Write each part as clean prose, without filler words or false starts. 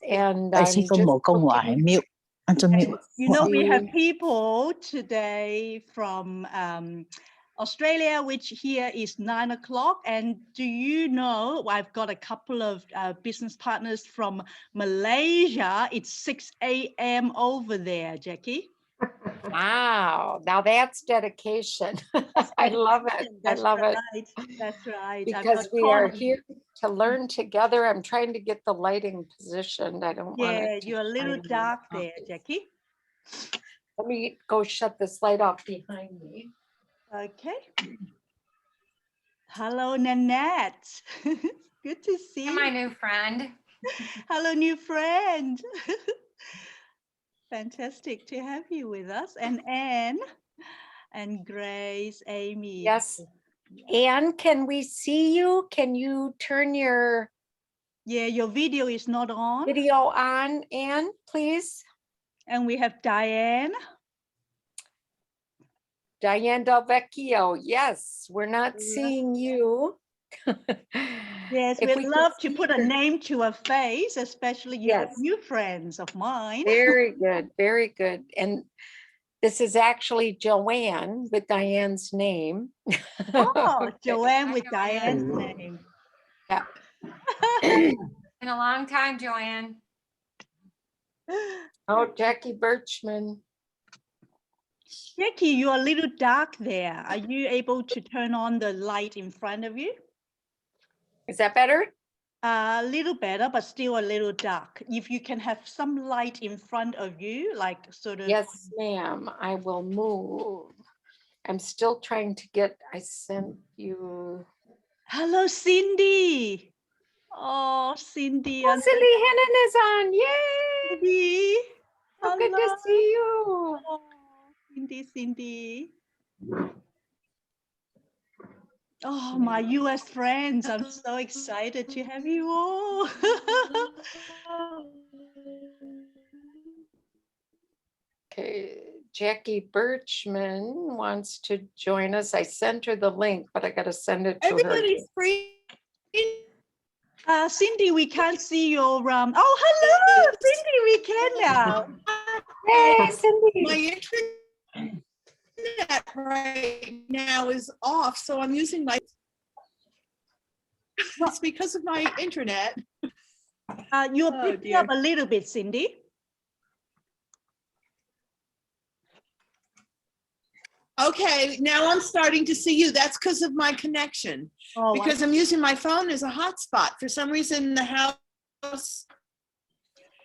and Tại sư có một câu ngoại mute. Unmute. You know, we have people today from Australia, which here is 9 o'clock. And do you know, I've got a couple of business partners from Malaysia. It's 6 a.m. over there, Jackie. Wow, now that's dedication. I love it. That's I love right. it. That's right. Because we are here to learn together. I'm trying to get the lighting positioned. I don't want it. You're a little dark there, Jackie. Let me go shut this light off behind me. Okay. Hello, Nanette. Good to see you. My new friend. Hello, new friend. Fantastic to have you with us. And Anne and Grace, Amy. Yes. Anne, can we see you? Can you turn your video is not on. Video on, Anne, please. And we have Diane. Diane Del Vecchio. Yes, we're not seeing you. Yes, we'd love to put a name to a face, especially you new friends of mine. Very good, very good. And this is actually Joanne with Diane's name. Oh, Joanne with Diane's name. Yeah. Been a long time, Joanne. Oh, Jackie Birchman. Jackie, you're a little dark there. Are you able to turn on the light in front of you? Is that better? A little better, but still a little dark. If you can have some light in front of you, like sort of. Yes, ma'am. I will move. I'm still trying to get, I sent you. Hello, Cindy. Oh, Cindy. Oh, Cindy Hennon is on. Yay. Cindy. Oh, good to see you. Oh, Cindy. Oh, my US friends, I'm so excited to have you all. Okay, Jackie Birchman wants to join us. I sent her the link, but I got to send it to her. Everybody's free. Cindy, we can't see your oh, hello, Cindy, we can now. Hey, Cindy. My internet right now is off, so I'm using my. It's because of my internet. You're picking up a little bit, Cindy. Okay, now I'm starting to see you. That's because of my connection. Oh, because I'm using my phone as a hotspot. For some reason, the house.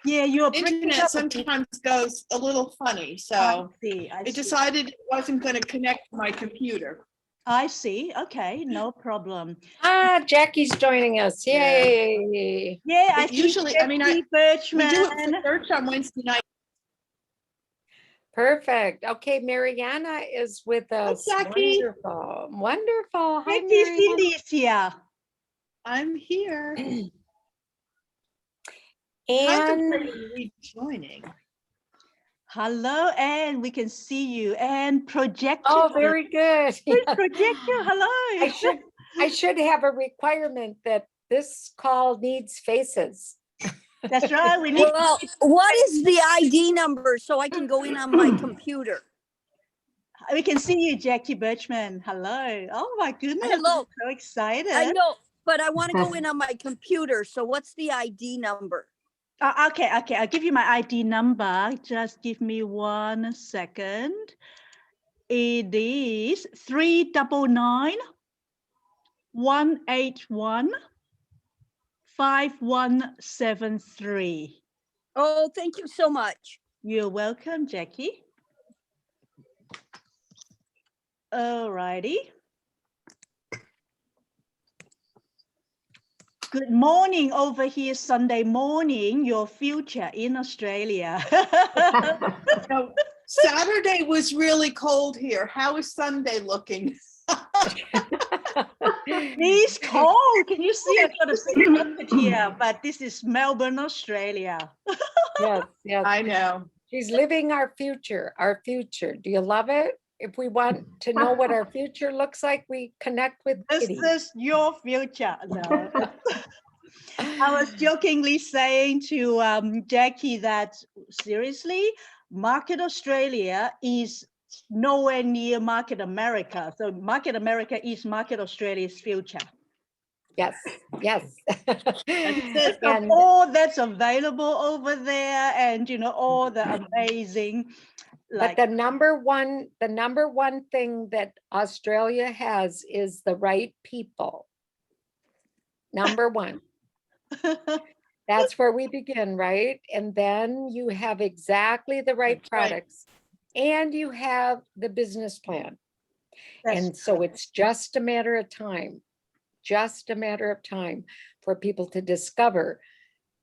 Yeah, your internet sometimes goes a little funny. So I decided it wasn't going to connect to my computer. I see. Okay, no problem. Jackie's joining us. Yay. Yeah, I usually, I mean, we do it for church on Wednesday night. Perfect. Okay, Mariana is with us. Hi, Jackie. Wonderful. Wonderful. Hi, Jackie. Cindy is here. I'm here. And rejoining. Hello, Anne. We can see you. And projector. Oh, very good. Projector. Hello. I should have a requirement that this call needs faces. That's right. We need. Well, what is the ID number so I can go in on my computer? We can see you, Jackie Birchman. Hello. Oh my goodness. Hello. I'm so excited. I know, but I want to go in on my computer. So what's the ID number? Okay. I'll give you my ID number. Just give me 1 second. It is 399 181 5173. Oh, thank you so much. You're welcome, Jackie. All righty. Good morning over here, Sunday morning, your future in Australia. Saturday was really cold here. How is Sunday looking? It's cold. Can you see? I've got a blanket here, but this is Melbourne, Australia. Yes. I know. She's living our future. Do you love it? If we want to know what our future looks like, we connect with This Kitty. is your future. No. I was jokingly saying to Jackie that seriously, Market Australia is nowhere near Market America. So Market America is Market Australia's future. Yes, yes. Because of And all that's available over there, and all the amazing, but the number one thing that Australia has is the right people. Number one. That's where we begin, right? And then you have exactly the right That's right. products and you have the business plan. That's And so it's just a matter of time, for people to discover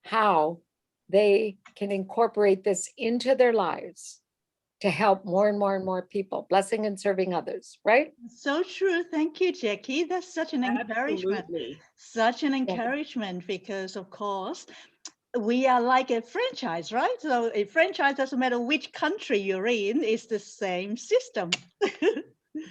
how they can incorporate this into their lives to help more and more and more people, blessing and serving others, right? so true. Thank you, Jackie. That's such an encouragement. Absolutely. Such an encouragement because, of course, we are like a franchise, right? So a franchise doesn't matter which country you're in, it's the same system.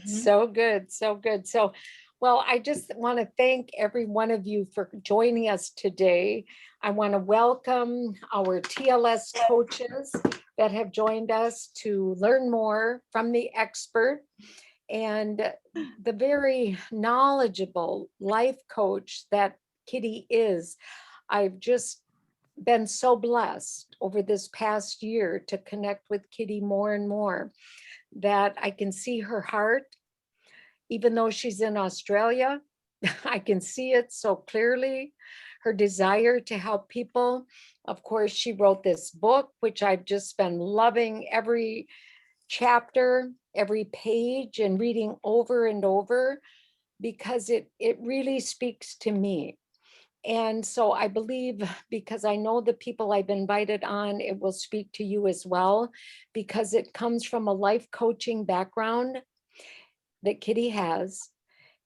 So good, so good. So, well, I just want to thank every one of you for joining us today. I want to welcome our TLS coaches that have joined us to learn more from the expert and the very knowledgeable life coach that Kitty is. I've just been so blessed over this past year to connect with Kitty more and more, that I can see her heart, even though she's in Australia. I can see it so clearly, her desire to help people. Of course, she wrote this book, which I've just been loving every chapter, every page, and reading over and over, because it really speaks to me. And so I believe, because I know the people I've invited on, it will speak to you as well, because it comes from a life coaching background that Kitty has,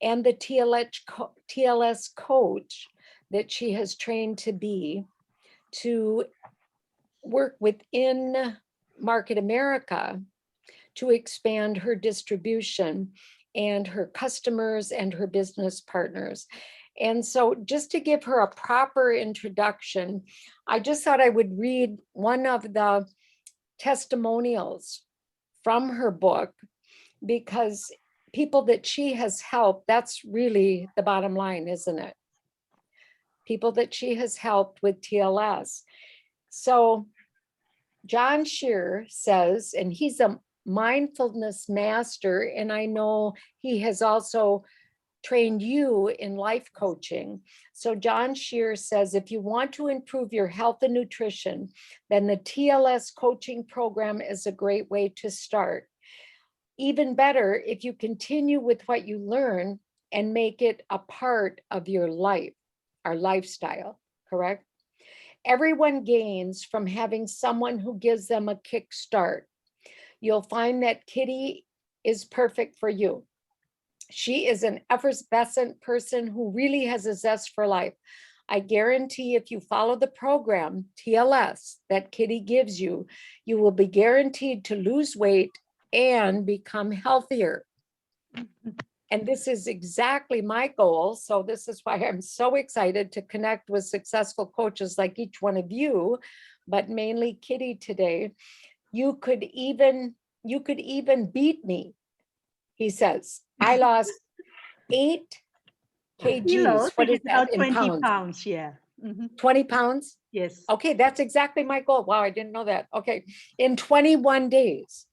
and the TLS coach that she has trained to be, to work within Market America to expand her distribution and her customers and her business partners. And so, just to give her a proper introduction, I just thought I would read one of the testimonials from her book, because people that she has helped, that's really the bottom line, isn't it? People that she has helped with TLS. So John Shear says, and he's a mindfulness master, and I know he has also trained you in life coaching. So John Shear says, if you want to improve your health and nutrition, then the TLS coaching program is a great way to start. Even better if you continue with what you learn and make it a part of your life, our lifestyle, correct? Everyone gains from having someone who gives them a kickstart. You'll find that Kitty is perfect for you. She is an effervescent person who really has a zest for life. I guarantee if you follow the program, TLS, that Kitty gives you, you will be guaranteed to lose weight and become healthier. And this is exactly my goal. So this is why I'm so excited to connect with successful coaches like each one of you, but mainly Kitty today. You could even beat me, he says. I lost 8 Kilos, kgs. What which is is about that in 20 pounds? pounds, yeah. 20 pounds? Yes. Okay, that's exactly my goal. Wow, I didn't know that. Okay, in 21 days.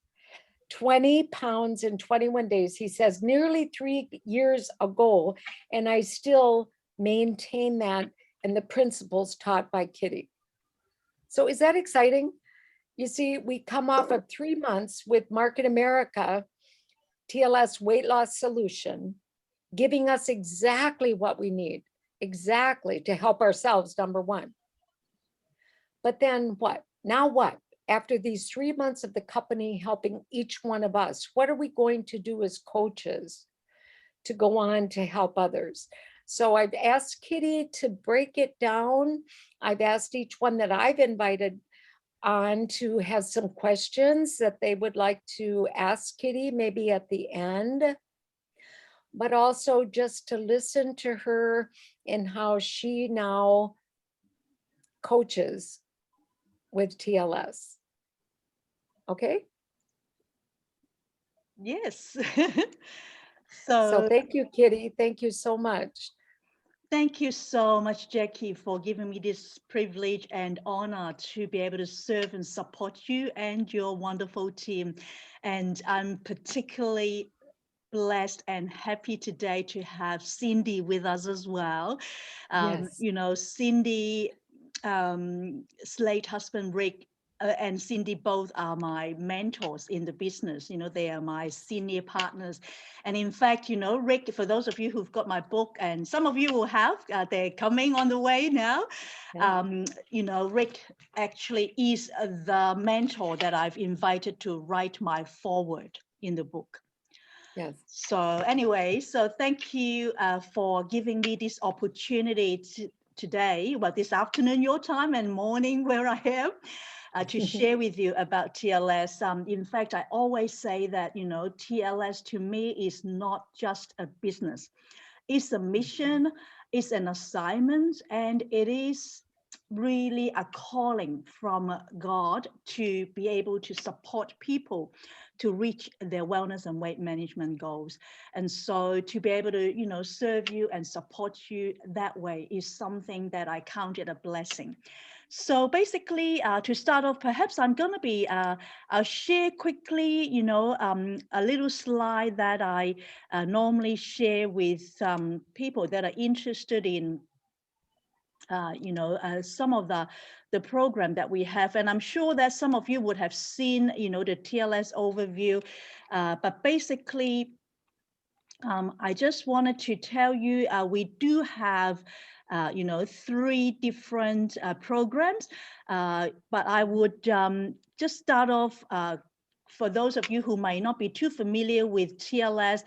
20 pounds in 21 days. He says nearly 3 years ago, and I still maintain that and the principles taught by Kitty. So is that exciting? You see, we come off of 3 months with Market America, TLS weight loss solution, giving us exactly what we need, exactly to help ourselves, number one. But then what? Now what? After these 3 months of the company helping each one of us, what are we going to do as coaches to go on to help others? So I've asked Kitty to break it down. I've asked each one that I've invited on to have some questions that they would like to ask Kitty, maybe at the end, but also just to listen to her and how she now coaches with TLS. Okay, Yes. so So thank you, Kitty. Thank you so much. thank you so much, Jackie, for giving me this privilege and honor to be able to serve and support you and your wonderful team. And I'm particularly blessed and happy today to have Cindy with us as well. Yes. You know, Cindy, Slate husband Rick, and Cindy both are my mentors in the business. You know, they are my senior partners. And in fact, you know, Rick, for those of you who've got my book, and some of you will have, they're coming on the way now. Yeah. You know, Rick actually is the mentor that I've invited to write my foreword in the book. Yes. So anyway, so thank you for giving me this opportunity today, well, this afternoon your time and morning where I am, to share with you about TLS. In fact, I always say that, you know, TLS to me is not just a business. It's a mission, it's an assignment, and it is really a calling from God to be able to support people to reach their wellness and weight management goals. And so to be able to, you know, serve you and support you that way is something that I count it a blessing. So basically, to start off, perhaps I'm going to be, I'll share quickly, you know, a little slide that I normally share with people that are interested in you know, some of the program that we have. And I'm sure that some of you would have seen, you know, the TLS overview. But basically, I just wanted to tell you, we do have, you know, 3 different programs. But I would just start off for those of you who might not be too familiar with TLS,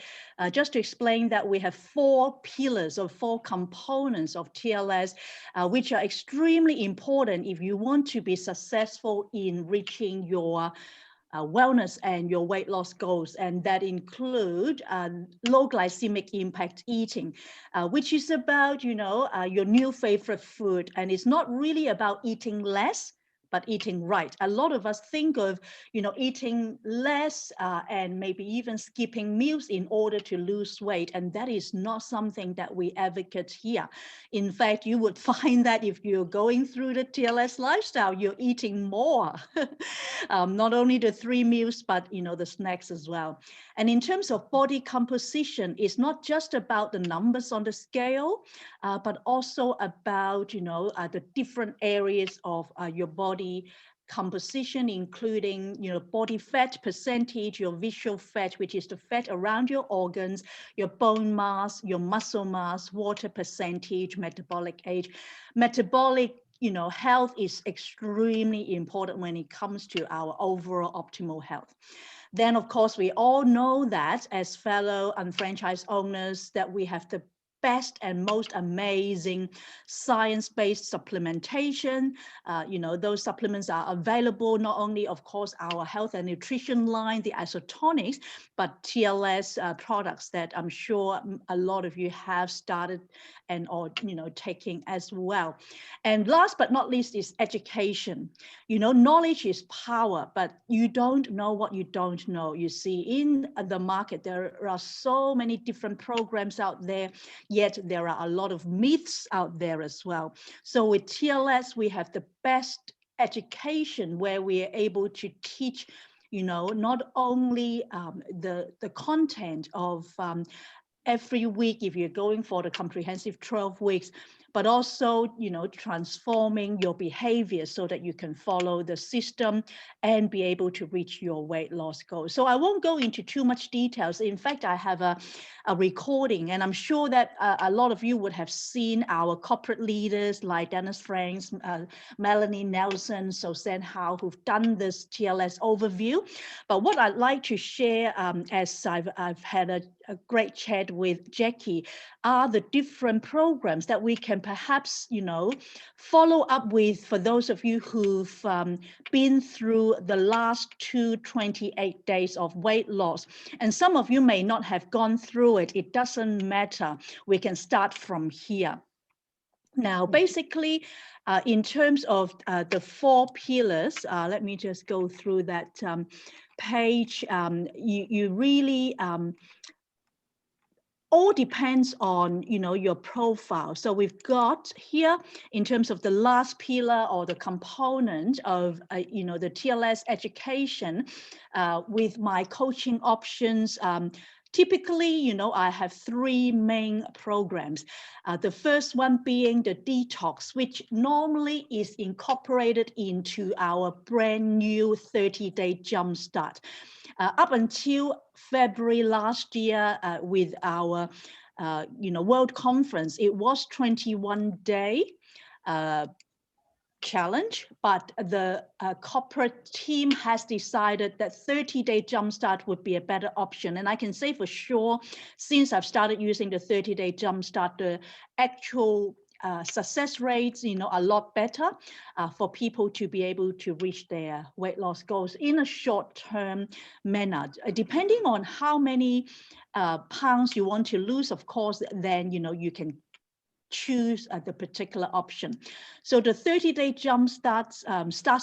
just to explain that we have 4 pillars or 4 components of TLS, which are extremely important if you want to be successful in reaching your wellness and your weight loss goals, and that include low glycemic impact eating, which is about, you know, your new favorite food, and it's not really about eating less, but eating right. A lot of us think of, you know, eating less and maybe even skipping meals in order to lose weight. And that is not something that we advocate here. In fact, you would find that if you're going through the TLS lifestyle, you're eating more. Not only the 3 meals, but, you know, the snacks as well. And in terms of body composition, it's not just about the numbers on the scale, but also about, you know, the different areas of your body composition, including, you know, body fat percentage, your visceral fat, which is the fat around your organs, your bone mass, your muscle mass, water percentage, metabolic age. Metabolic, you know, health is extremely important when it comes to our overall optimal health. Then, of course, we all know that as fellow unfranchised owners that we have the best and most amazing science-based supplementation. You know, those supplements are available, not only, of course, our health and nutrition line, the isotonics, but TLS products that I'm sure a lot of you have started and or, you know, taking as well. And last but not least is education. You know, knowledge is power, but you don't know what you don't know. You see, in the market, there are so many different programs out there, yet there are a lot of myths out there as well. So with TLS, we have the best education where we are able to teach, you know, not only the content of every week if you're going for the comprehensive 12 weeks, but also, you know, transforming your behavior so that you can follow the system and be able to reach your weight loss goals. So I won't go into too much details. In fact, I have a recording, and I'm sure that a lot of you would have seen our corporate leaders like Dennis Franks, Melanie Nelson, Suzanne Howe, who've done this TLS overview. But what I'd like to share, as I've had a great chat with Jackie, are the different programs that we can perhaps, you know, follow up with for those of you who've been through the last 28 days of weight loss. And some of you may not have gone through it. It doesn't matter. We can start from here. Now, basically, in terms of the 4 pillars, let me just go through that page. You really all depends on, you know, your profile. So we've got here in terms of the last pillar or the component of, you know, the TLS education with my coaching options. Typically, you know, I have 3 main programs. The first one being the detox, which normally is incorporated into our brand new 30-day jumpstart. Up until February last year, with our, you know, World Conference, it was 21-day challenge, but the corporate team has decided that 30-day jumpstart would be a better option. And I can say for sure, since I've started using the 30-day jumpstart, the actual success rates, you know, a lot better for people to be able to reach their weight loss goals in a short-term manner. Depending on how many pounds you want to lose, of course, then, you know, you can choose the particular option. So the 30-day jump starts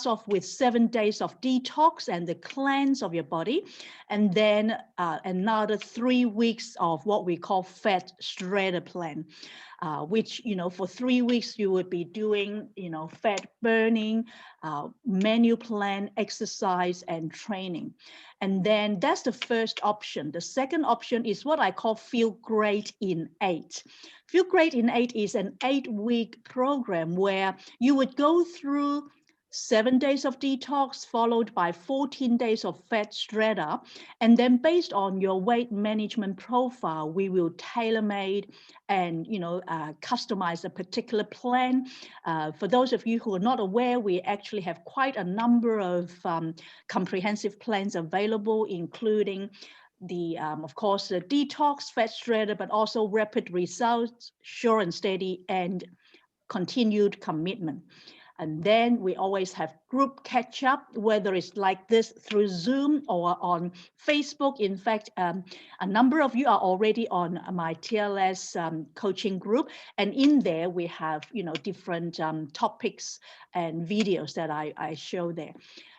off with 7 days of detox and the cleanse of your body, and then another 3 weeks of what we call fat shredder plan, which, you know, for 3 weeks you would be doing, you know, fat burning, menu plan, exercise, and training. And then that's the first option. The second option is what I call Feel Great in 8. Feel Great in 8 is an 8-week program where you would go through 7 days of detox followed by 14 days of fat shredder. And then based on your weight management profile, we will tailor-made and, you know, customize a particular plan. For those of you who are not aware, we actually have quite a number of comprehensive plans available, including the, of course, the detox, fat shredder, but also rapid results, sure and steady, and continued commitment. And then we always have group catch up, whether it's like this through Zoom or on Facebook. In fact, a number of you are already on my TLS coaching group. And in there, we have, you know, different topics and videos that I show there.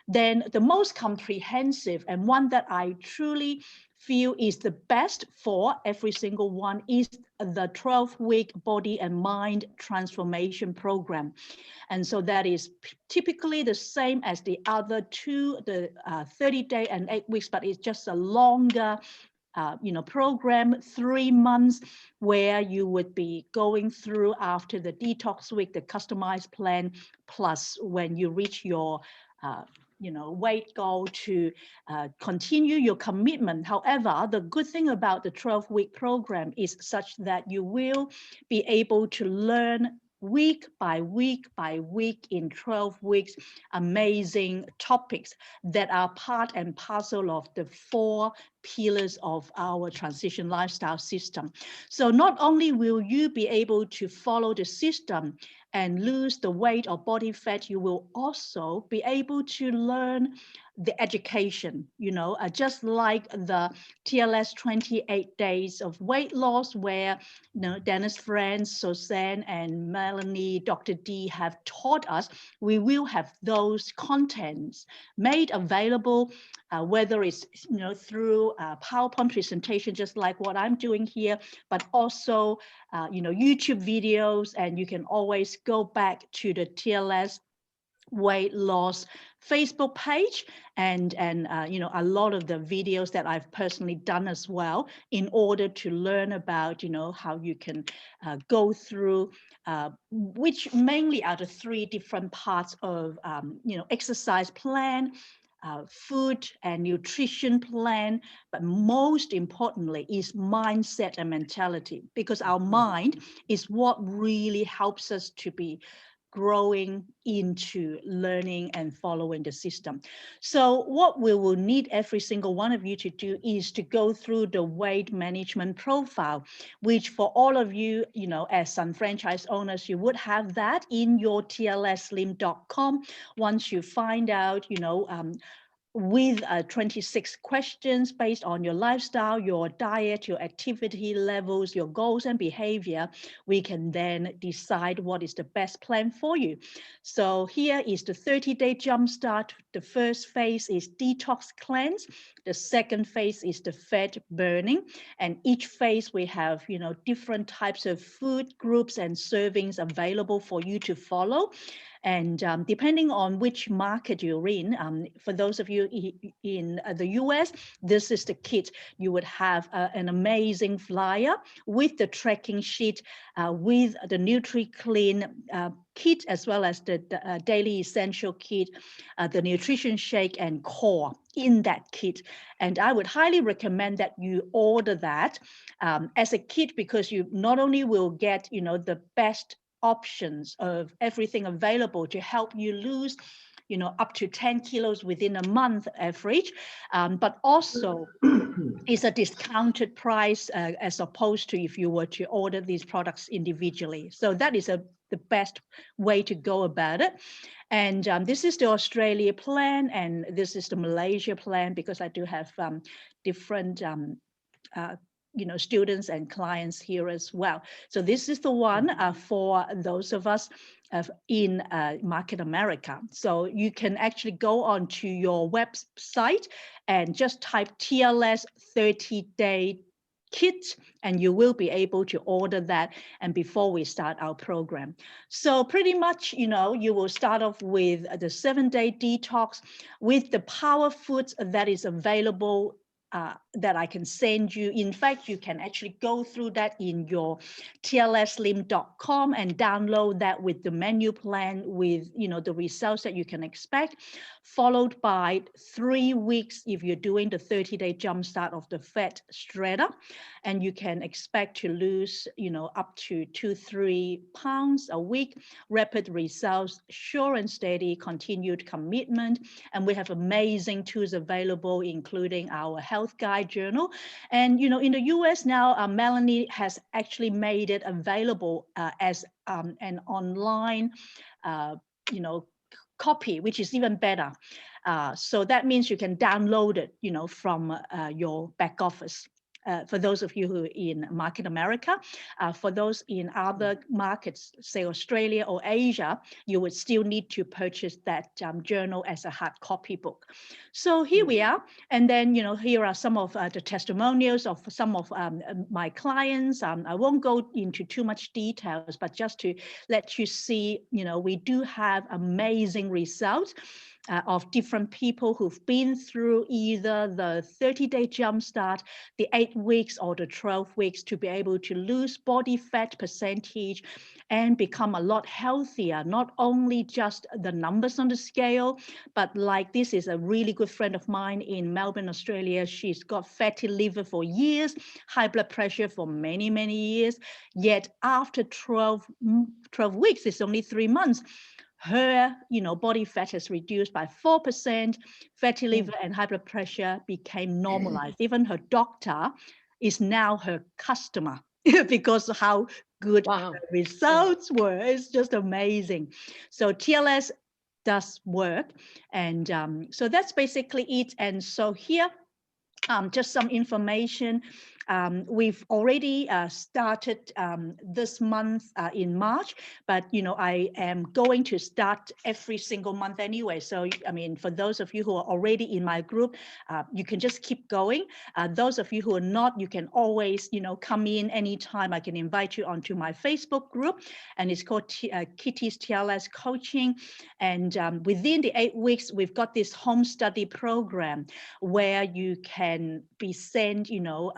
Then the most comprehensive and one that I truly feel is the best for every single one is the 12-week body and mind transformation program. And so that is typically the same as the other 2, the 30-day and 8 weeks, but it's just a longer you know, program, 3 months, where you would be going through after the detox week, the customized plan, plus when you reach your you know, weight goal to continue your commitment. However, the good thing about the 12-week program is such that you will be able to learn week by week by week in 12 weeks, amazing topics that are part and parcel of the 4 pillars of our transition lifestyle system. So not only will you be able to follow the system and lose the weight or body fat, you will also be able to learn the education, you know, just like the TLS 28 days of weight loss, where, you know, Dennis Franz, Suzanne, and Melanie, Dr. D have taught us. We will have those contents made available, whether it's, you know, through a PowerPoint presentation, just like what I'm doing here, but also, you know, YouTube videos, and you can always go back to the TLS weight loss Facebook page and you know, a lot of the videos that I've personally done as well, in order to learn about, you know, how you can go through which mainly are the 3 different parts of you know, exercise plan, food and nutrition plan, but most importantly is mindset and mentality, because our mind is what really helps us to be growing into learning and following the system. So what we will need every single one of you to do is to go through the weight management profile, which for all of you, you know, as some franchise owners, you would have that in your tlslim.com. Once you find out, you know, with 26 questions based on your lifestyle, your diet, your activity levels, your goals and behavior, we can then decide what is the best plan for you. So here is the 30-day jumpstart. The first phase is detox cleanse. The second phase is the fat burning. And each phase we have, different types of food groups and servings available for you to follow. And depending on which market you're in, for those of you in the US, this is the kit. You would have an amazing flyer with the tracking sheet, with the NutriClean kit, as well as the daily essential kit, the nutrition shake and core in that kit. And I would highly recommend that you order that as a kit, because you not only will get, the best options of everything available to help you lose, up to 10 kilos within a month average, but also it's a discounted price as opposed to if you were to order these products individually. So that is the best way to go about it. And this is the Australia plan, and this is the Malaysia plan, because I do have different students and clients here as well. So this is the one for those of us in Market America. So you can actually go onto your website and just type TLS 30-day kit, and you will be able to order that, and before we start our program. So pretty much, you will start off with the 7-day detox with the power foods that is available that I can send you. In fact, you can actually go through that in your tlslim.com and download that with the menu plan with, the results that you can expect, followed by 3 weeks if you're doing the 30-day jumpstart of the fat shredder. And you can expect to lose, up to 2-3 pounds a week, rapid results, sure and steady, continued commitment. And we have amazing tools available, including our health guide journal. And, in the US now, Melanie has actually made it available as an online, copy, which is even better. So that means you can download it, from your back office. For those of you who are in Market America, for those in other markets, say Australia or Asia, you would still need to purchase that journal as a hard copy book. So here we are. And then, here are some of the testimonials of some of my clients. I won't go into too much details, but just to let you see, we do have amazing results of different people who've been through either the 30-day jumpstart, the 8 weeks or the 12 weeks to be able to lose body fat percentage and become a lot healthier, not only just the numbers on the scale, but like this is a really good friend of mine in Melbourne, Australia. She's got fatty liver for years, high blood pressure for many, many years. Yet after 12 weeks, it's only 3 months, her, body fat has reduced by 4%, fatty liver and high blood pressure became normalized. Even her doctor is now her customer because of how good her results were. It's just amazing. So TLS does work. And so that's basically it. And so here, just some information. We've already started this month in March, but I am going to start every single month anyway. So for those of you who are already in my group, you can just keep going. Those of you who are not, you can always come in anytime. I can invite you onto my Facebook group, and it's called Kitty's TLS Coaching. And within the 8 weeks, we've got this home study program where you can be sent a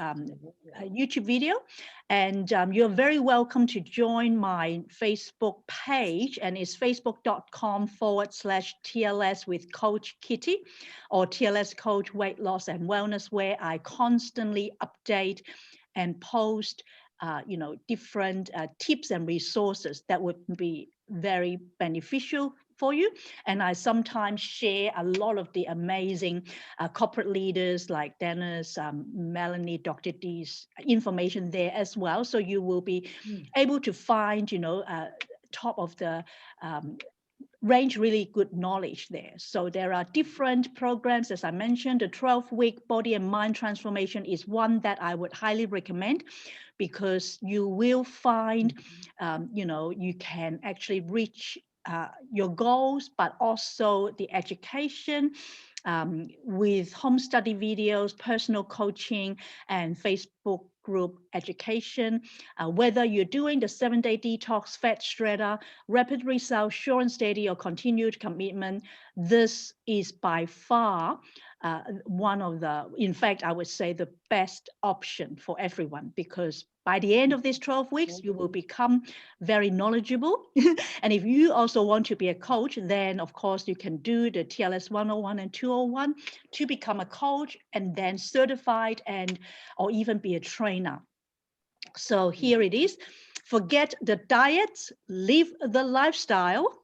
YouTube video, and you're very welcome to join my Facebook page, and it's facebook.com/TLS with Coach Kitty, or TLS Coach Weight Loss and Wellness, where I constantly update and post different tips and resources that would be very beneficial for you. And I sometimes share a lot of the amazing corporate leaders like Dennis, Melanie, Dr. D's information there as well. So you will be able to find, top of the range really good knowledge there. So there are different programs, as I mentioned. The 12-week body and mind transformation is one that I would highly recommend, because you will find, you can actually reach your goals, but also the education with home study videos, personal coaching, and Facebook group education. Whether you're doing the 7-day detox, fat shredder, rapid result, short and steady, or continued commitment, this is by far one of the, in fact, I would say the best option for everyone, because by the end of these 12 weeks, you will become very knowledgeable. And if you also want to be a coach, then of course you can do the TLS 101 and 201 to become a coach, and then certified, and or even be a trainer. So here it is. Forget the diets, live the lifestyle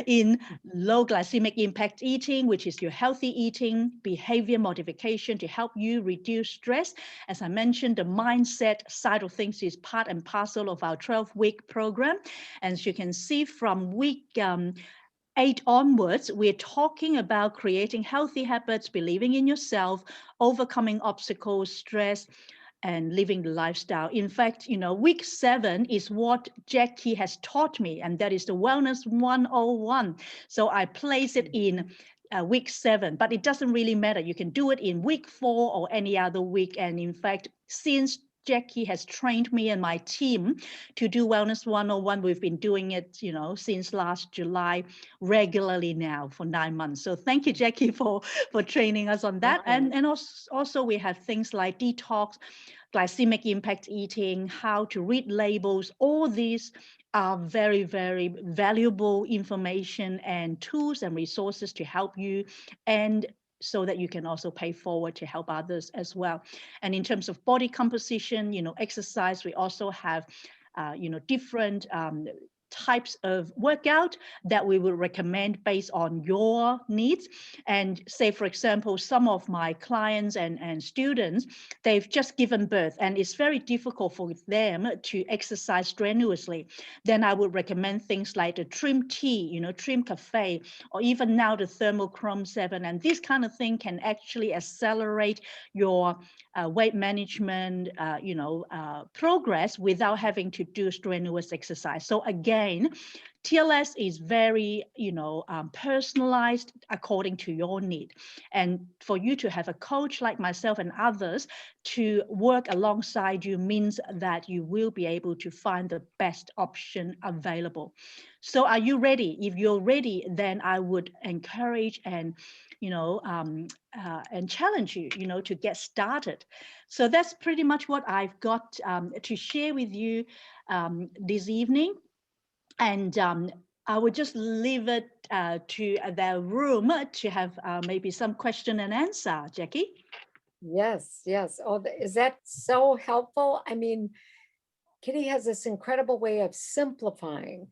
in low glycemic impact eating, which is your healthy eating, behavior modification to help you reduce stress. As I mentioned, the mindset side of things is part and parcel of our 12-week program. And as you can see, from week 8 onwards, we're talking about creating healthy habits, believing in yourself, overcoming obstacles, stress, and living the lifestyle. In fact, week 7 is what Jacki has taught me, and that is the Wellness 101. So I place it in week 7, but it doesn't really matter. You can do it in week 4 or any other week. And in fact, since Jacki has trained me and my team to do Wellness 101, we've been doing it, since last July regularly now for 9 months. So thank you, Jacki, for training us on that. And also we have things like detox, glycemic impact eating, how to read labels. All these are very, very valuable information and tools and resources to help you, and so that you can also pay forward to help others as well. And in terms of body composition, exercise, we also have, different types of workout that we will recommend based on your needs. And say, for example, some of my clients and students, they've just given birth and it's very difficult for them to exercise strenuously. Then I would recommend things like the Trim Tea, Trim Cafe, or even now the Thermochrome 7. And this kind of thing can actually accelerate your weight management, progress without having to do strenuous exercise. So again, TLS is very, personalized according to your need. And for you to have a coach like myself and others to work alongside you means that you will be able to find the best option available. So are you ready? If you're ready, then I would encourage and challenge you, to get started. So that's pretty much what I've got to share with you this evening. And I would just leave it to the room to have maybe some question and answer, Jacki. Yes, yes. Oh, is that so helpful? I mean, Kitty has this incredible way of simplifying.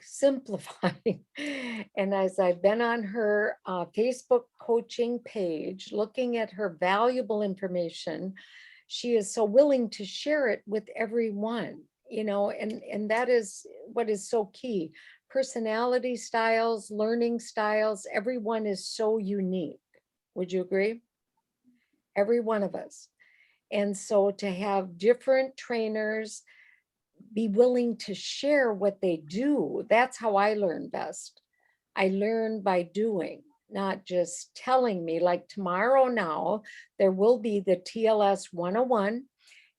And as I've been on her Facebook coaching page, looking at her valuable information, she is so willing to share it with everyone, and that is what is so key. Personality styles, learning styles, everyone is so unique. Would you agree? Every one of us. And so to have different trainers be willing to share what they do, that's how I learn best. I learn by doing, not just telling me. Like tomorrow now, there will be the TLS 101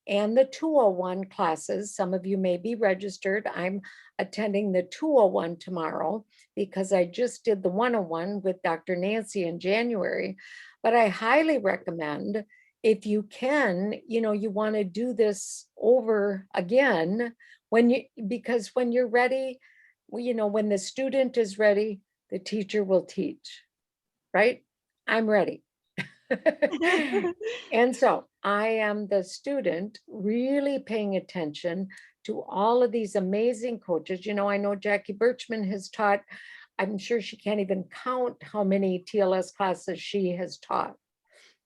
and the 201 classes. Some of you may be registered. I'm attending the 201 tomorrow because I just did the 101 with Dr. Nancy in January. But I highly recommend, if you can, you want to do this over again because when you're ready, when the student is ready, the teacher will teach, right? I'm ready. And so I am the student really paying attention to all of these amazing coaches. I know Jacki Birchman has taught, I'm sure she can't even count how many TLS classes she has taught.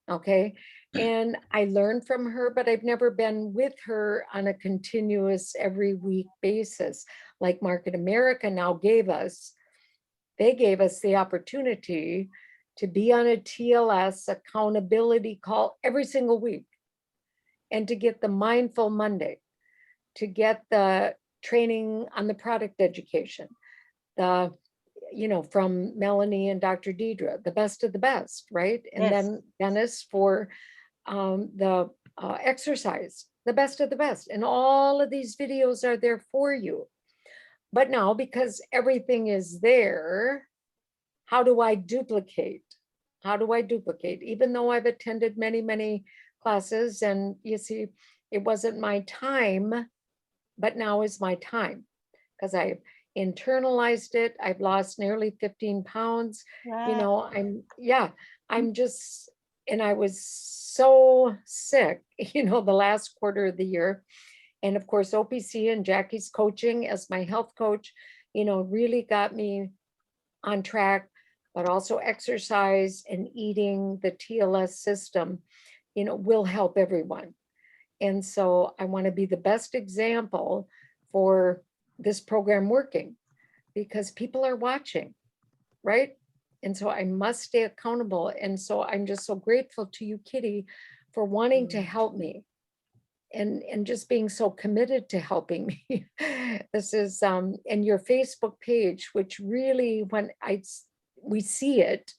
Okay. And I learned from her, but I've never been with her on a continuous every week basis, like Market America now gave us they gave us the opportunity to be on a TLS accountability call every single week and to get the Mindful Monday, to get the training on the product education, from Melanie and Dr. Deidre, the best of the best, right? And Yes. then Dennis for the exercise, the best of the best. And all of these videos are there for you. But now, because everything is there, how do I duplicate? How do I duplicate? Even though I've attended many, many classes, and you see, it wasn't my time, but now is my time because I've internalized it. I've lost nearly 15 pounds. Wow. I'm just, and I was so sick, the last quarter of the year. And of course, OPC and Jacki's coaching as my health coach, really got me on track, but also exercise and eating the TLS system, will help everyone. And so I want to be the best example for this program working because people are watching, right? And so I must stay accountable. And so I'm just so grateful to you, Kitty, for wanting to help me and just being so committed to helping me. This is and your Facebook page, which really when we see it,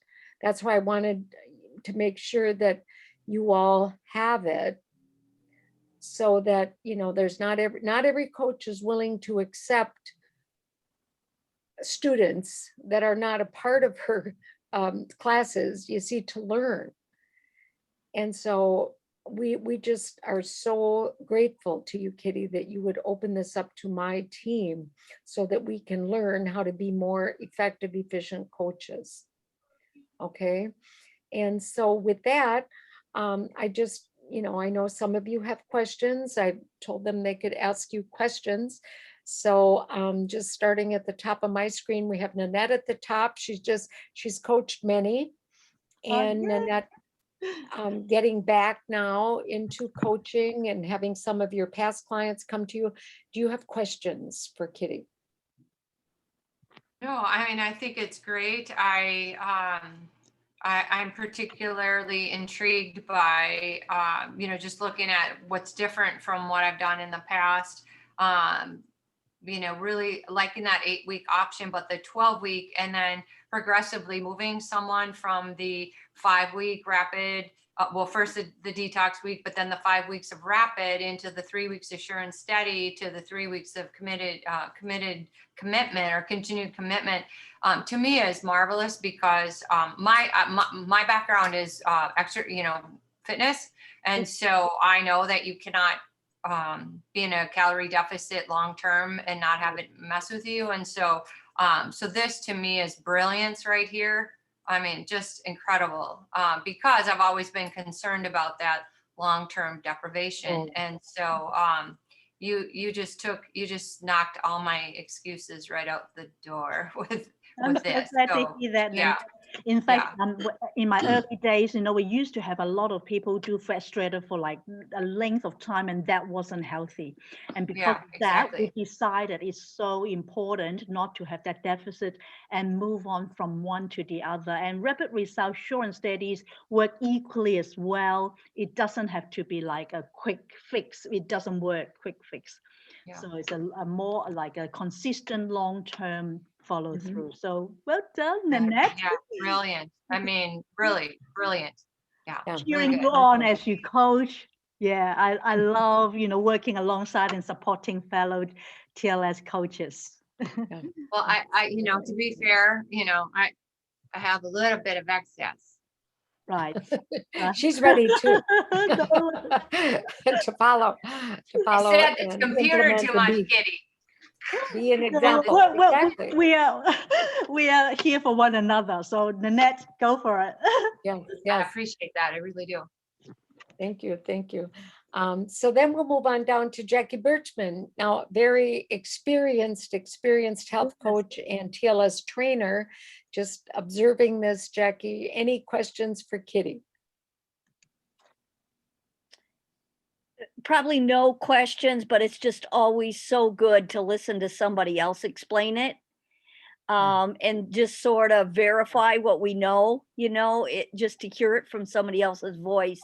that's why I wanted to make sure that you all have it so that there's not every coach is willing to accept students that are not a part of her classes, you see, to learn. And so we just are so grateful to you, Kitty, that you would open this up to my team so that we can learn how to be more effective, efficient coaches. Okay. And so with that, I just, I know some of you have questions. I told them they could ask you questions. So just starting at the top of my screen, we have Nanette at the top. She's coached many. And Nanette, getting back now into coaching and having some of your past clients come to you. Do you have questions for Kitty? No, I mean, I think it's great. I'm particularly intrigued by, just looking at what's different from what I've done in the past. Really liking that 8-week option, but the 12-week, and then progressively moving someone from the 5-week rapid, first the detox week, but then the 5 weeks of rapid into the 3 weeks of sure and steady to the 3 weeks of commitment or continued commitment, to me is marvelous because my background is fitness, and so I know that you cannot be in a calorie deficit long term and not have it mess with you. And so this to me is brilliance right here. I mean, just incredible, because I've always been concerned about that long-term deprivation. And so you just knocked all my excuses right out the door with I'm so this. glad to So, hear that. yeah. In fact, in my early days, we used to have a lot of people do fat shredder for like a length of time, and that wasn't healthy. And because of that, we decided it's so important not to have that deficit and move on from one to the other. And rapid results, sure and steadies work equally as well. It doesn't have to be like a quick fix. It doesn't work quick fix. Yeah. So it's a more like a consistent long-term follow through. So well done, Nanette. Yeah, brilliant. I mean, really brilliant. Yeah. Cheering you on as you coach. Yeah, I love, working alongside and supporting fellow TLS coaches. Well, I to be fair, I have a little bit of excess. Right. She's ready too to follow. I said it's computer too much, Kitty. Be an example. Well, exactly. we are here for one another. So Nanette, go for it. Yes. I appreciate that. I really do. Thank you. So then we'll move on down to Jacki Birchman. Now, very experienced health coach and TLS trainer. Just observing this, Jacki, any questions for Kitty? Probably no questions, but it's just always so good to listen to somebody else explain it. and just sort of verify what we know, it just to hear it from somebody else's voice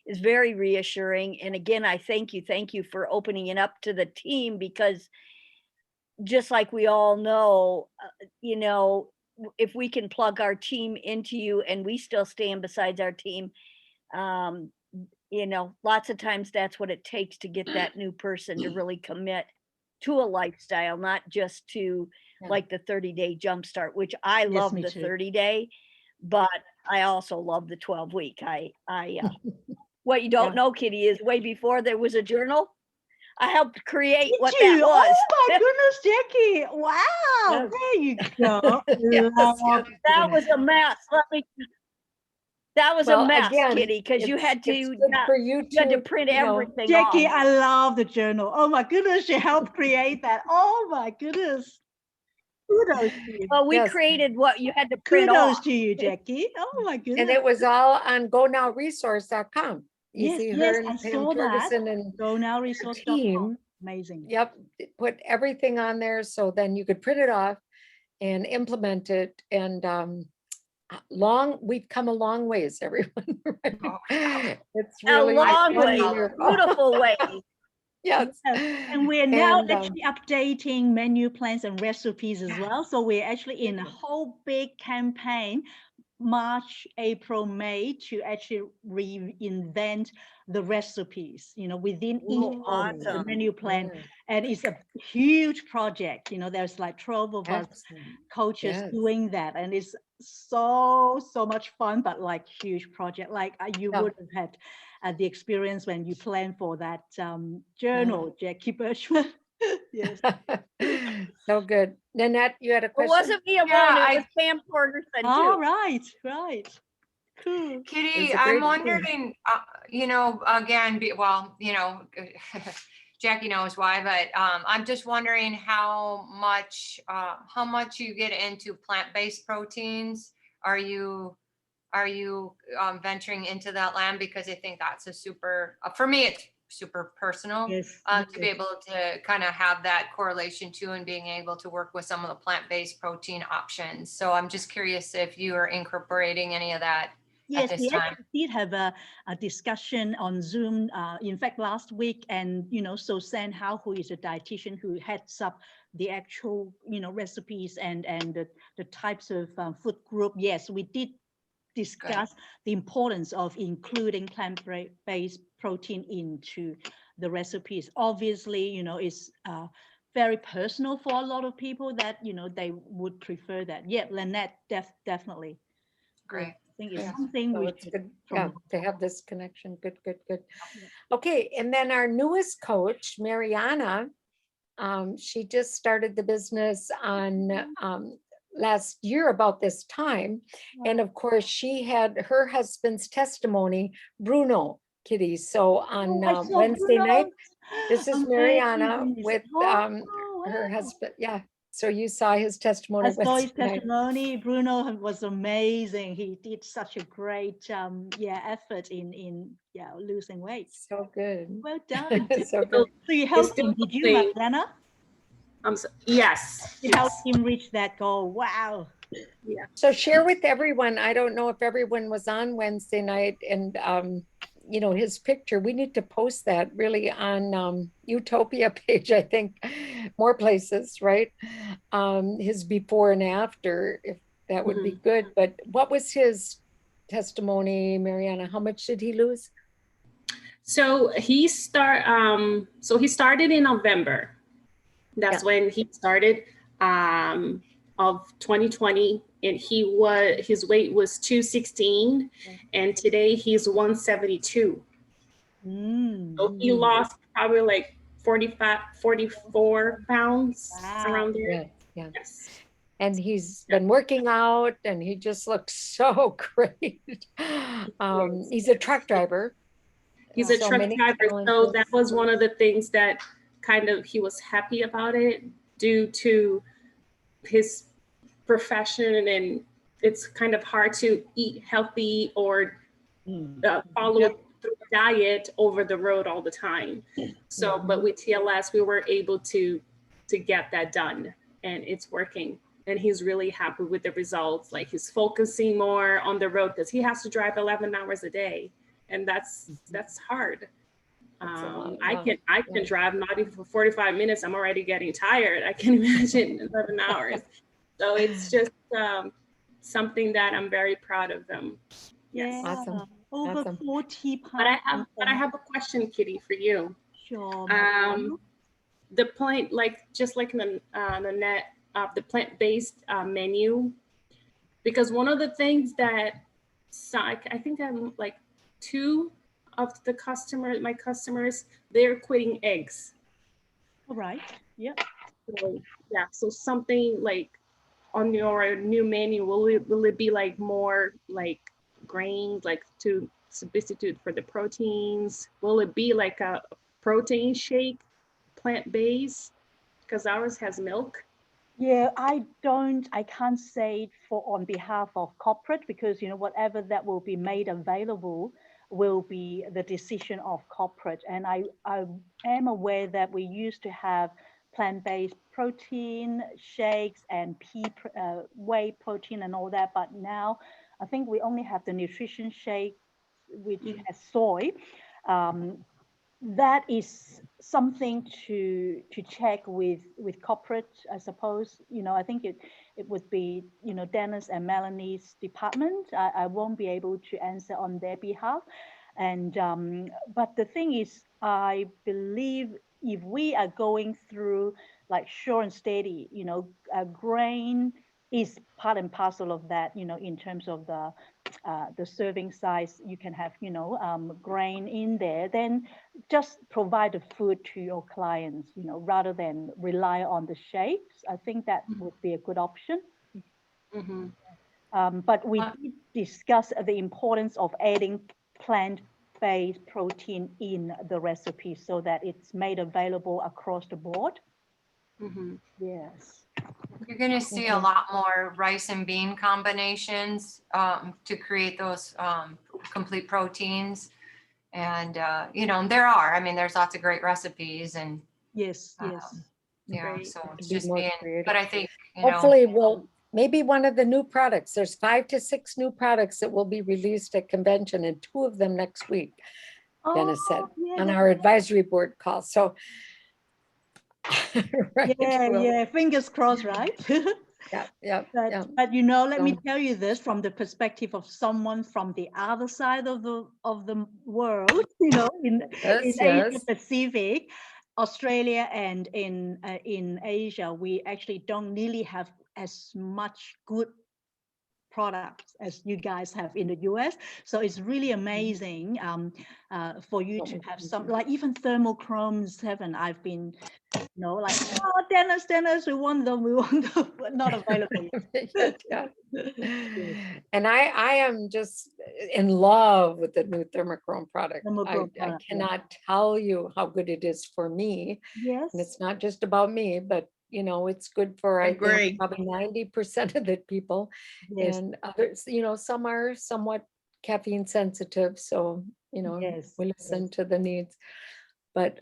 is very reassuring. And again, I thank you for opening it up to the team, because just like we all know, if we can plug our team into you and we still stand beside our team, lots of times that's what it takes to get that new person to really commit to a lifestyle, not just to like the 30-day jumpstart, which I love me the too. 30-day, but I also love the 12-week. What you don't know, Kitty, is way before there was a journal, I helped create Did what you? that was. Oh my goodness, Jackie. Wow. Yes. There you go. Yes, Love yes. That was a mess. That was Well, a mess, again, Kitty, because you had it's to, good for you you had to to, print you know, everything Jackie, off. I love the journal. Oh my goodness, she helped create that. Oh my goodness. Kudos to you. Well, we Yes. created what you had to print Kudos off. to you, Jackie. Oh my goodness. and it was all on gonowresource.com. You Yes, see yes, her and I Pam saw that. Ferguson and GoNowResource.com. team. Amazing. Yep, put everything on there so then you could print it off and implement it. And we've come a long ways, everyone. Right? Oh, It's A really long way, wonderful. beautiful way. Yes. And we're now And, actually updating menu plans and recipes as well. So we're actually in a whole big campaign, March, April, May, to actually reinvent the recipes, within each Oh, of the awesome. menu plan. Mm, And it's a huge project. There's like 12 of us excellent. coaches Yes. doing that. And it's so much fun, but like huge project. Like you Yeah. would have had the experience when you plan for that journal, Jackie Birchman. Yes. So good. Nanette, you had a It question? wasn't me alone, Yeah, it was Pam Ferguson All too. right. Cool. Kitty, It's a I'm great wondering, again, Jackie knows why, but I'm just wondering how much you get into plant-based proteins. Are you venturing into that land? Because I think that's a super, for me, it's super personal Yes. to be able to kind of have that correlation too, and being able to work with some of the plant-based protein options. So I'm just curious if you are incorporating any of that. Yes, this we time. actually did have a discussion on Zoom, in fact, last week. And, so San Hao, who is a dietitian who heads up the actual, recipes and the types of food group. Yes, we did discuss the importance of including plant-based protein into the recipes. Obviously, it's very personal for a lot of people that, they would prefer that. Yeah, Lynette, definitely. Great. I think it's Yeah. something So we it's should good, promote. to have this connection. Good. Okay, and then our newest coach, Mariana, she just started the business on last year about this time. And of course, she had her husband's testimony, Bruno, Kitty. So on I saw Wednesday night, Bruno's. this is Mariana Amazing. with her Wow. husband. Yeah. So you saw his testimony I saw his Wednesday night. testimony. Bruno was amazing. He did such a great effort in losing weight. So good. Well done. So good. So you helped him, did you, saying- Magdalena? Yes. You helped him reach that goal. Wow. So share with everyone, I don't know if everyone was on Wednesday night and, his picture, we need to post that really on Utopia page, I think, more places, right? His before and after, if that would be good. But what was his testimony, Mariana? How much did he lose? So he started in November. That's when he started of 2020, and his weight was 216, and today he's 172. So he lost probably like 44 pounds around there. Yeah. Yes. And he's been working out and he just looks so great. He's a truck driver. He's a So truck many driver. So challenges. that was one of the things that he was happy about it, due to his profession, and it's kind of hard to eat healthy or follow through a diet over the road all the time. So, but with TLS, we were able to get that done, and it's working. and he's really happy with the results. Like he's focusing more on the road because he has to drive 11 hours a day, and that's hard. I can drive not even for 45 minutes. I'm already getting tired. I can imagine 11 hours. So it's just something that I'm very proud of them. Yes. Yeah. Awesome. Over Awesome. 40 pounds. But I have a question, Kitty, for you. Sure. The plant, like just like the net the plant-based menu, because one of the things that I think I'm like 2 of my customers, they're quitting eggs. All right. Yep. So, yeah, so something like on your new menu, will it be like more like grains, like to substitute for the proteins? Will it be like a protein shake, plant-based? Because ours has milk. Yeah, I can't say on behalf of corporate, because, you know, whatever that will be made available will be the decision of corporate. And I am aware that we used to have plant-based protein shakes and whey protein and all that, but now I think we only have the nutrition shake, which has soy. That is something to check with corporate, I suppose. You know, I think it would be, you know, Dennis and Melanie's department. I won't be able to answer on their behalf. And but the thing is, I believe if we are going through like sure and steady, you know, grain is part and parcel of that, you know, in terms of the serving size. You can have, you know, grain in there, then just provide the food to your clients, you know, rather than rely on the shakes. I think that would be a good option. But we did discuss the importance of adding plant-based protein in the recipe so that it's made available across the board. Yes. You're going to see a lot more rice and bean combinations to create those complete proteins. And, you know, there's lots of great recipes and. Yes. Yeah, Great. so it's Be just more being, creative. but I think, you know. Hopefully maybe one of the new products, there's 5 to 6 new products that will be released at convention, and 2 of them next week, Dennis said, on our advisory board call. So. Right, yeah, fingers crossed, right? Yeah. But you know, let me tell you this from the perspective of someone from the other side of the world, you know, in Asia Pacific, Australia, and in Asia, we actually don't really have as much good products as you guys have in the US. So it's really amazing for you to have some, like even thermochrome 7. I've been, you know, like, oh, Dennis, we want them, but not available. Yeah. And I am just in love with the new thermochrome product. I cannot tell you how good it is for me. Yes. And it's not just about me, but you know, it's good for, I think, probably 90% of the people. Yes. And others, you know, some are somewhat caffeine sensitive. So, you know, we listen to the needs, but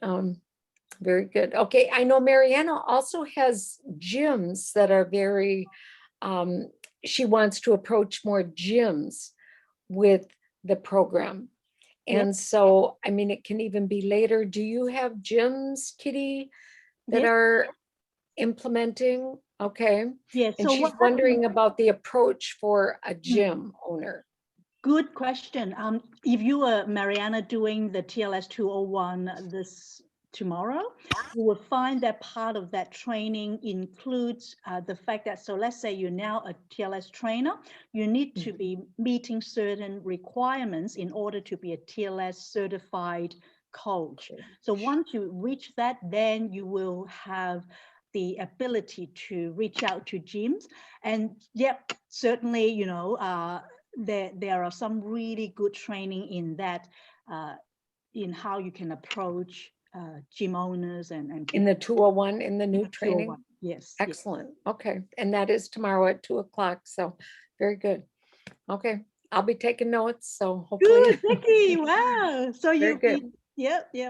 very good. Okay, I know Mariana also has gyms that are very, she wants to approach more gyms with the program. And so, I mean, it can even be later. Do you have gyms, Kitty, that are implementing? Okay. Yes. And she's wondering about the approach for a gym owner. Good question. If you were, Mariana, doing the TLS 201 tomorrow, you will find that part of that training includes the fact that, so let's say you're now a TLS trainer, you need to be meeting certain requirements in order to be a TLS certified coach. So once you reach that, then you will have the ability to reach out to gyms. And certainly, you know, there are some really good training in that, in how you can approach gym owners and in the 201, in the new training. 201. Yes. Excellent. Okay. And that is tomorrow at 2:00. So very good. Okay. I'll be taking notes. So hopefully. Good, Jacki. Wow. So you,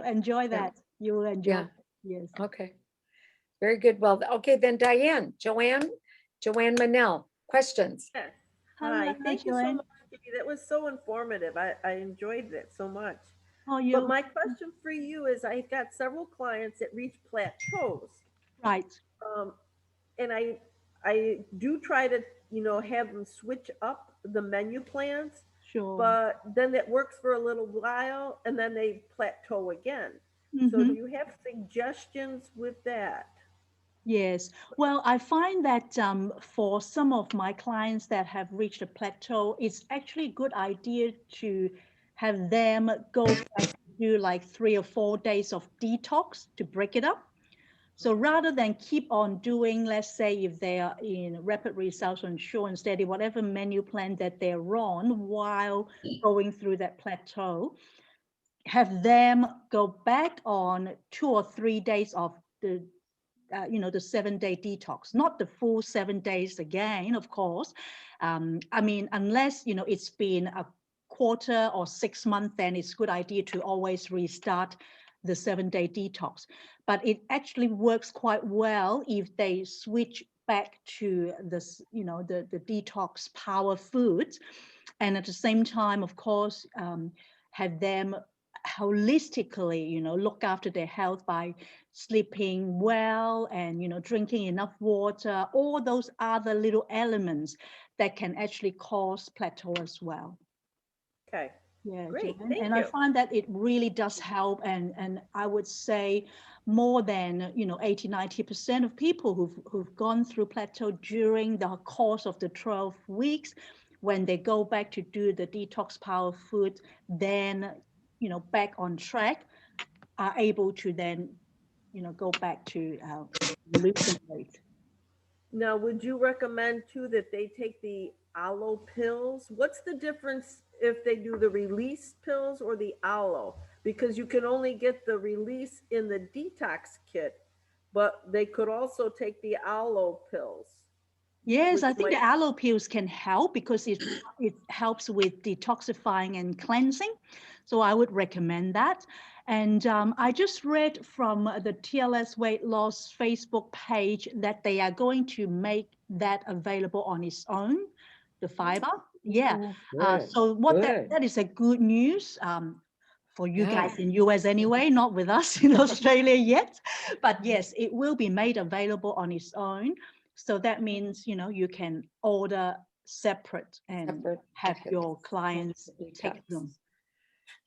enjoy that. You will enjoy. Yeah. Yes. Okay. Very good. Well, okay, then Joanne, Joanne Manel, questions? Yes. Hello, Hi, thank you so Joanne. much, Kitty. That was so informative. I enjoyed it so much. Oh, But you my question for you is I've got several clients that reach plateaus. right. Um, and I do try to, have them switch up the menu plans, Sure. but then that works for a little while and then they plateau again. So Mhm. do you have suggestions with that? Yes. Well, I find that for some of my clients that have reached a plateau, it's actually a good idea to have them go back to do like 3 or 4 days of detox to break it up. So rather than keep on doing, let's say if they are in rapid results on Sure and Steady, whatever menu plan that they're on while going through that plateau, have them go back on 2 or 3 days of the the 7-day detox, not the full 7 days again, of course. I mean, unless, it's been a quarter or 6 months, then it's a good idea to always restart the 7-day detox. But it actually works quite well if they switch back to this, the detox power foods. And at the same time, of course, have them holistically, look after their health by sleeping well and, drinking enough water, all those other little elements that can actually cause plateau as well. Okay. Yeah, Great, Joanne. thank And I you. find that it really does help. And I would say more than, 80–90% of people who've gone through plateau during the course of the 12 weeks, when they go back to do the detox power food, then, back on track, are able to then, go back to losing weight. Now, would you recommend too that they take the aloe pills? What's the difference if they do the release pills or the aloe? Because you can only get the release in the detox kit, but they could also take the aloe pills. Yes, I which think might- the aloe pills can help because it helps with detoxifying and cleansing. So I would recommend that. And I just read from the TLS Weight Loss Facebook page that they are going to make that available on its own, the fiber. Yeah. So what that is a good news for you guys in US anyway, not with us in Australia yet. But yes, it will be made available on its own. So that means, you can order separate and have packets. your clients Detox. take them.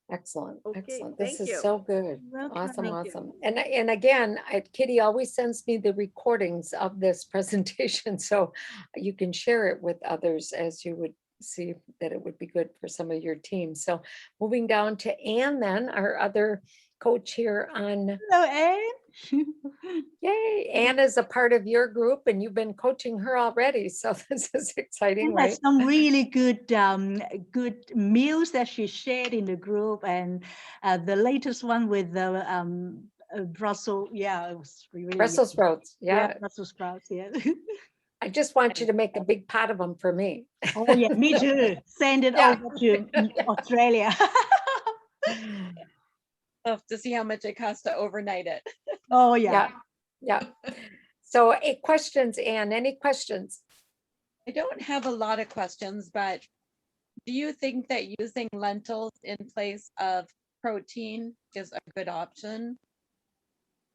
Excellent, Okay, excellent. This thank is you. so good. Welcome. Awesome, Thank you. awesome. And again, Kitty always sends me the recordings of this presentation, so you can share it with others as you would see that it would be good for some of your team. So moving down to Anne then, our other coach here on, Hello, Anne. yay, Anne is a part of your group and you've been coaching her already. So this is exciting, And that's right? some really good good meals that she shared in the group, and the latest one with the Brussels, yeah, it was really Brussels sprouts, yeah. Brussels sprouts, yeah. I just want you to make a big pot of them for me. Oh yeah, me too. Send it Yeah. over to Australia. Love to see how much it costs to overnight it. Oh yeah. Yeah. So questions, Anne, any questions? I don't have a lot of questions, but do you think that using lentils in place of protein is a good option?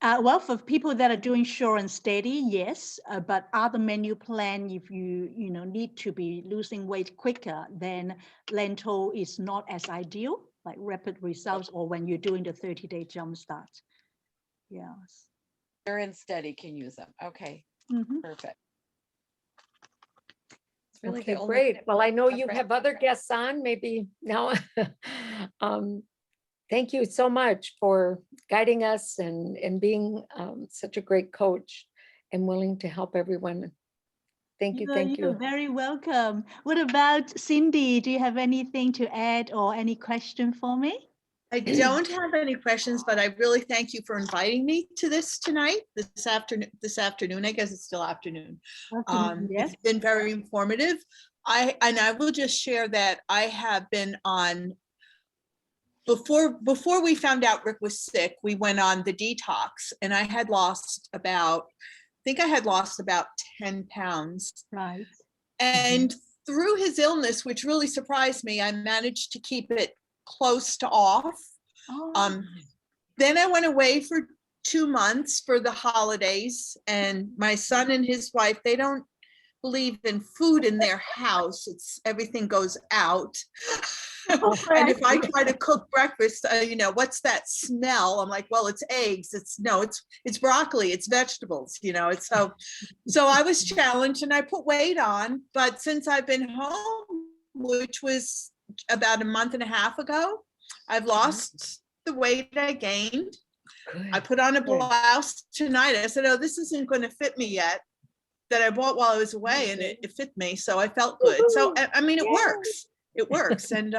Well, for people that are doing Sure and Steady, yes. But other menu plan, if you need to be losing weight quicker, then lentil is not as ideal, like rapid results, or when you're doing the 30-day jump start. Yes. Sure and Steady can use them. Okay, Mhm. perfect. It's really the Okay, only great. tip Well, I know you I've read. have other guests on, maybe now. Thank you so much for guiding us and being such a great coach and willing to help everyone. Thank you, thank You're you. very welcome. What about Cindy? Do you have anything to add or any question for me? I don't have any questions, but I really thank you for inviting me to this tonight, this afternoon, I guess it's still afternoon. Yes. It's been very informative. I will just share that I have been on, before we found out Rick was sick, we went on the detox and I had lost about think I had lost about 10 pounds. Right. And through his illness, which really surprised me, I managed to keep it close to off. Oh. Then I went away for 2 months for the holidays, and my son and his wife, they don't believe in food in their house. It's everything goes out. And if I try to cook breakfast, you know, what's that smell? I'm like, well, it's eggs. It's broccoli. It's vegetables. You know, it's so I was challenged and I put weight on. But since I've been home, which was about a month and a half ago, I've lost the weight I gained. I put on a blouse tonight. I said, oh, this isn't going to fit me yet, that I bought while I was away, and it fit me. So I felt good. So, I mean, it works. It works. And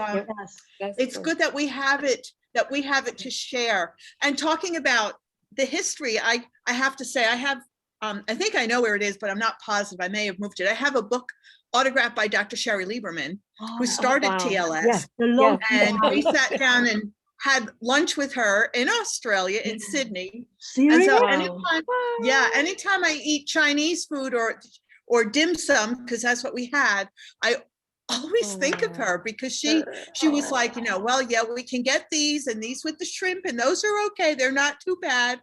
it's good that we have it, to share. And talking about the history, I have to say, I have, I think I know where it is, but I'm not positive. I may have moved it. I have a book autographed by Dr. Sherry Lieberman, who started TLS. Yes. And we sat down and had lunch with her in Australia, in Sydney. Seriously? And so anytime I eat Chinese food or dim sum, because that's what we had, I always think of her, because she was like, you know, well, yeah, we can get these and these with the shrimp, and those are okay. They're not too bad.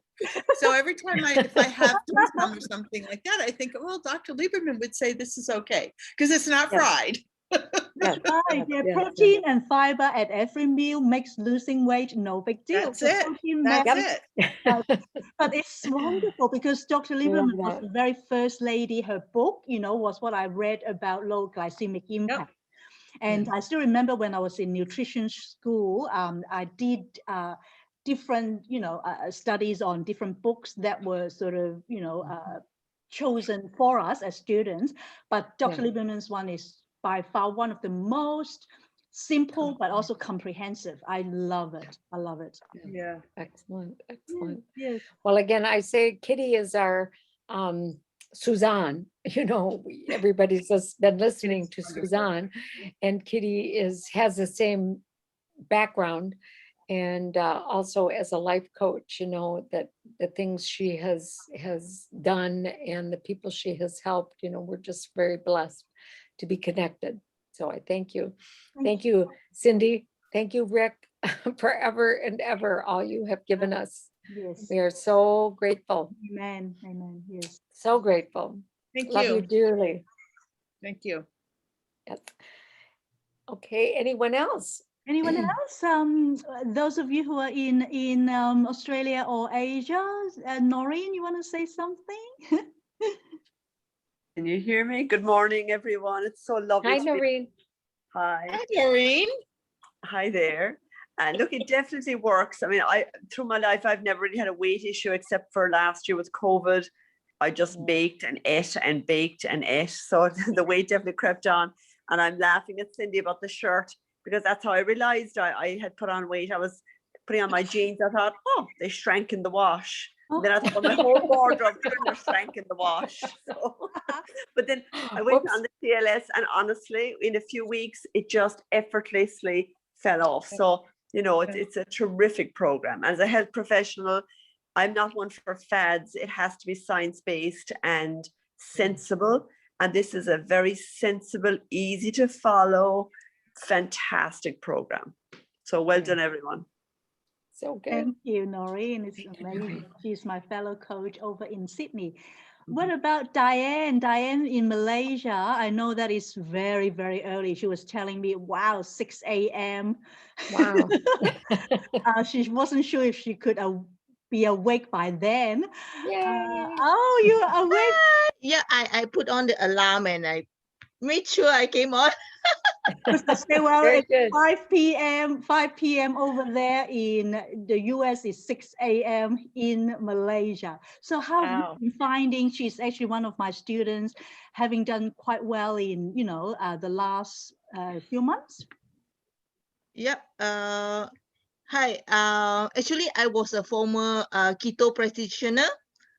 So every time if I have dim sum or something like that, I think, well, Dr. Lieberman would say this is okay, because it's not fried. That's right. Yeah, protein and fiber at every meal makes losing weight no big deal. That's it. That's it. But it's wonderful, because Dr. Lieberman was the very first lady. Her book, you know, was what I read about low glycemic impact. And I still remember when I was in nutrition school, I did different, you know, studies on different books that were sort of, you know, chosen for us as students. But Dr. Lieberman's one is by far one of the most simple but also comprehensive. I love it. I love it. Yeah. Excellent. Excellent. Yes. Well, again, I say Kitty is our Suzanne. You know, everybody's just been listening to Suzanne, and Kitty has the same background, and also as a life coach, you know, that the things she has done and the people she has helped, you know, we're just very blessed to be connected. So I thank you. Thank you, Cindy. Thank you, Rick, forever and ever, all you have given us. Yes. We are so grateful. Amen. Amen. Yes. So grateful. Thank Love you dearly. Thank you. Yes. Okay, anyone else? Anyone else? Those of you who are in Australia or Asia, Noreen, you want to say something? Can you hear me? Good morning, everyone. It's so lovely. Hi, to be- Noreen. Hi. Hi, Doreen. Hi there. And look, it definitely works. I mean, through my life, I've never really had a weight issue except for last year with COVID. I just baked and ate and baked and ate. So the weight definitely crept on. And I'm laughing at Cindy about the shirt, because that's how I realized I had put on weight. I was putting on my jeans. I thought, oh, they shrank in the wash. And then I thought, well, my whole wardrobe shrank in the wash. So, but then I went on the TLS, and honestly, in a few weeks, it just effortlessly fell off. So, you know, it's a terrific program. As a health professional, I'm not one for fads. It has to be science-based and sensible. And this is a very sensible, easy to follow, fantastic program. So well done, everyone. So good. Thank you, Noreen. It's amazing. She's my fellow coach over in Sydney. What about Diane? Diane in Malaysia, I know that is very, very early. She was telling me, wow, 6 a.m. Wow. She wasn't sure if she could be awake by then. Yay. Oh, you're awake. Yeah, I put on the alarm and I made sure I came on. Well, Very it's good. 5 p.m. over there in the US is 6 a.m. in Malaysia. So how have you been finding? She's actually one of my students, having done quite well in, you know, the last few months. Yep. Hi. Actually, I was a former keto practitioner.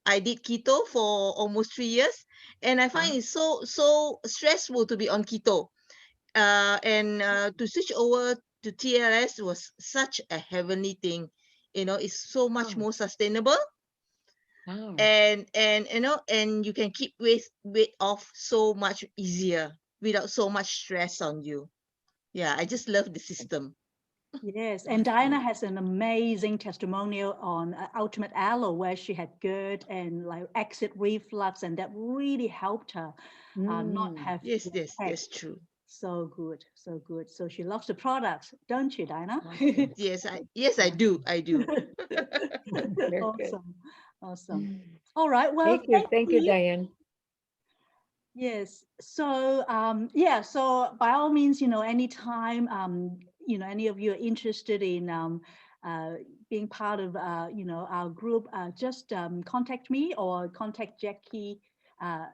I did keto for almost 3 years, and I find it so stressful to be on keto. And to switch over to TLS was such a heavenly thing. You know, it's so much more sustainable. Wow. and you know, and you can keep weight off so much easier without so much stress on you. Yeah, I just love the system. Yes, and Diana has an amazing testimonial on Ultimate Aloe where she had GERD and like acid reflux, and that really helped her not have Yes, the yes, headache. that's true. So good, so good. So she loves the products, don't you, Diana? Awesome. Yes, I do. I do. Very good. Awesome, awesome. All right, well, Thank you, Diane. Yes. So yeah, so by all means, you know, anytime you know, any of you are interested in being part of you know, our group, just contact me or contact Jackie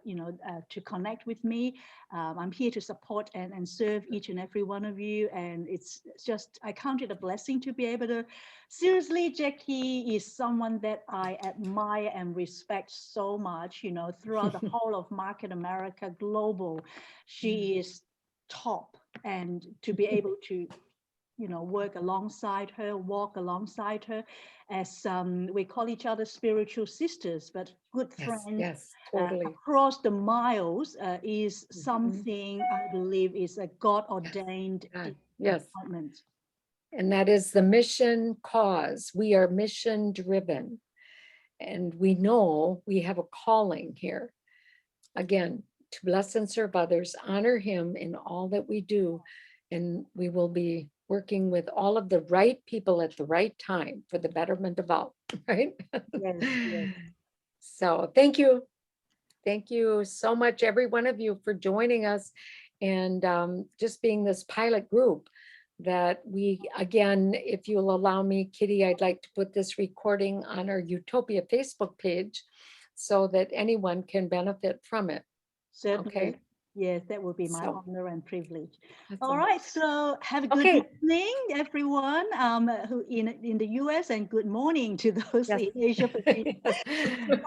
you know, to connect with me. I'm here to support and serve each and every one of you. And it's just, I count it a blessing to be able to, seriously, Jackie is someone that I admire and respect so much, you know, throughout the whole of Market America Global. She is top, and to be able to, you know, work alongside her, walk alongside her, as we call each other spiritual sisters, but good friends. Yes, totally. Across the miles is something I believe is a God-ordained Yes. appointment. And that is the mission cause. We are mission driven. And we know we have a calling here. Again, to bless and serve others, honor him in all that we do. And we will be working with all of the right people at the right time for the betterment of all, right? Yes, yes. So thank you. Thank you so much, every one of you, for joining us and just being this pilot group that we, again, if you'll allow me, Kitty, I'd like to put this recording on our Utopia Facebook page so that anyone can benefit from it. Certainly. Okay. Yes, that would be my So- honor and privilege. Awesome. All right, so have a good Okay. evening, everyone who in the US, and good morning to those Yes. in Asia Pacific.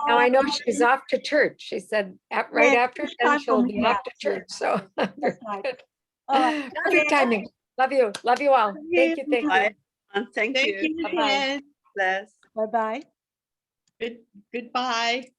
Now I know she's off to church. She said right Yes, after it's 10 time for she'll me be off now. to church. So That's right. All right. perfect timing. Love you. Love you all. Thank you. Thank you. Bye. And thank Thank you. you, Bye-bye. friends. Bless. Bye-bye. Goodbye.